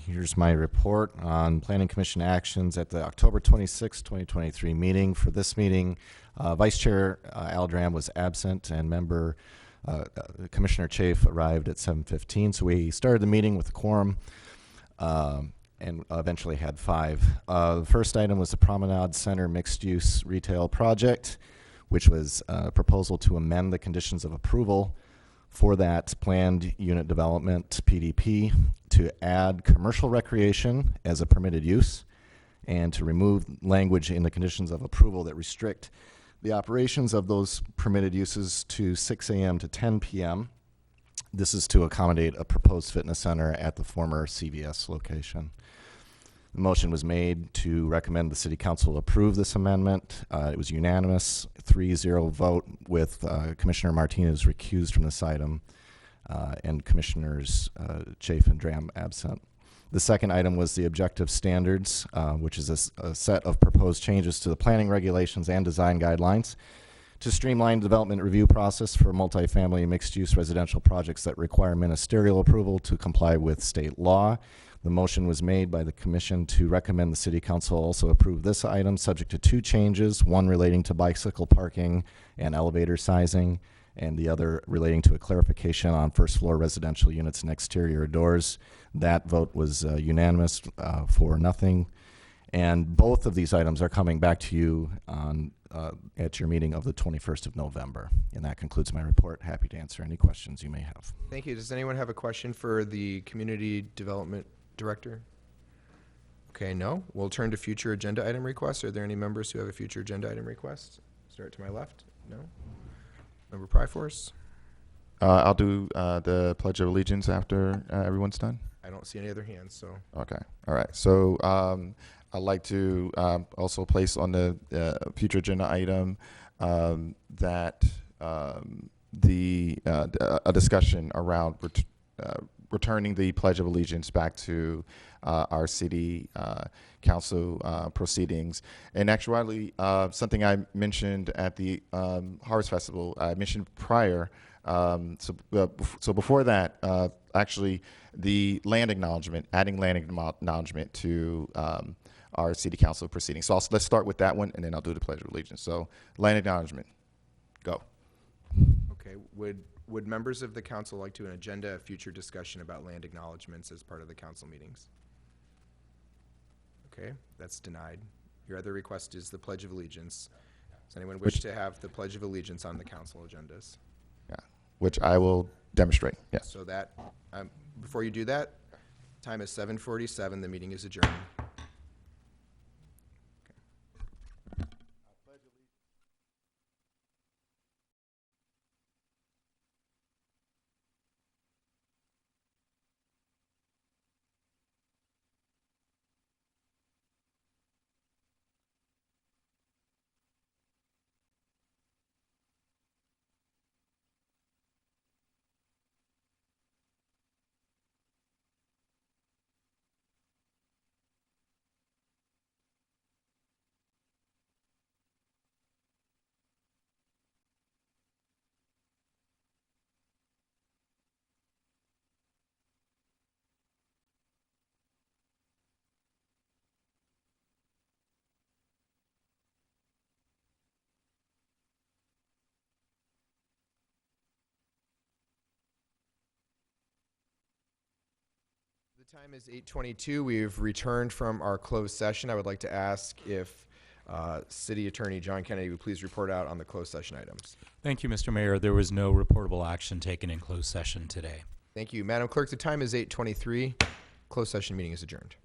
Here's my report on Planning Commission actions at the October 26, 2023 meeting. For this meeting, Vice Chair Aldram was absent, and member Commissioner Chafe arrived at 7:15. So we started the meeting with a quorum and eventually had 5. The first item was the Promenade Center mixed-use retail project, which was a proposal to amend the conditions of approval for that planned unit development, PDP, to add commercial recreation as a permitted use and to remove language in the conditions of approval that restrict the operations of those permitted uses to 6 a.m. to 10 p.m. This is to accommodate a proposed fitness center at the former CVS location. The motion was made to recommend the City Council approve this amendment. It was unanimous, 3-0 vote with Commissioner Martinez recused from this item and Commissioners Chafe and Dram absent. The second item was the objective standards, which is a set of proposed changes to the planning regulations and design guidelines to streamline the development review process for multifamily and mixed-use residential projects that require ministerial approval to comply with state law. The motion was made by the Commission to recommend the City Council also approve this item, subject to 2 changes, one relating to bicycle parking and elevator sizing, and the other relating to a clarification on first-floor residential units and exterior doors. That vote was unanimous, 4-0. And both of these items are coming back to you on at your meeting of the 21st of November. And that concludes my report. Happy to answer any questions you may have. Thank you. Does anyone have a question for the Community Development Director? Okay, no. We'll turn to future agenda item requests. Are there any members who have a future agenda item request? Start to my left. No. Member Pryforce? I'll do the Pledge of Allegiance after everyone's done. I don't see any other hands, so. Okay. All right. So I'd like to also place on the future agenda item that a discussion around returning the Pledge of Allegiance back to our city council proceedings. In actuality, something I mentioned at the Harvest Festival, I mentioned prior. So before that, actually, the land acknowledgement, adding land acknowledgement to our city council proceedings. So let's start with that one, and then I'll do the Pledge of Allegiance. So land acknowledgement, go. Okay. Would members of the council like to an agenda a future discussion about land acknowledgements as part of the council meetings? Okay, that's denied. Your other request is the Pledge of Allegiance. Does anyone wish to have the Pledge of Allegiance on the council agendas? Yeah, which I will demonstrate. Yes. So that, before you do that, Time is 7:47. The meeting is adjourned. The time is 8:22. We've returned from our closed session. I would like to ask if City Attorney John Kennedy would please report out on the closed session items. Thank you, Mr. Mayor. There was no reportable action taken in closed session today. Thank you. Madam Clerk, the time is 8:23. Closed session meeting is adjourned.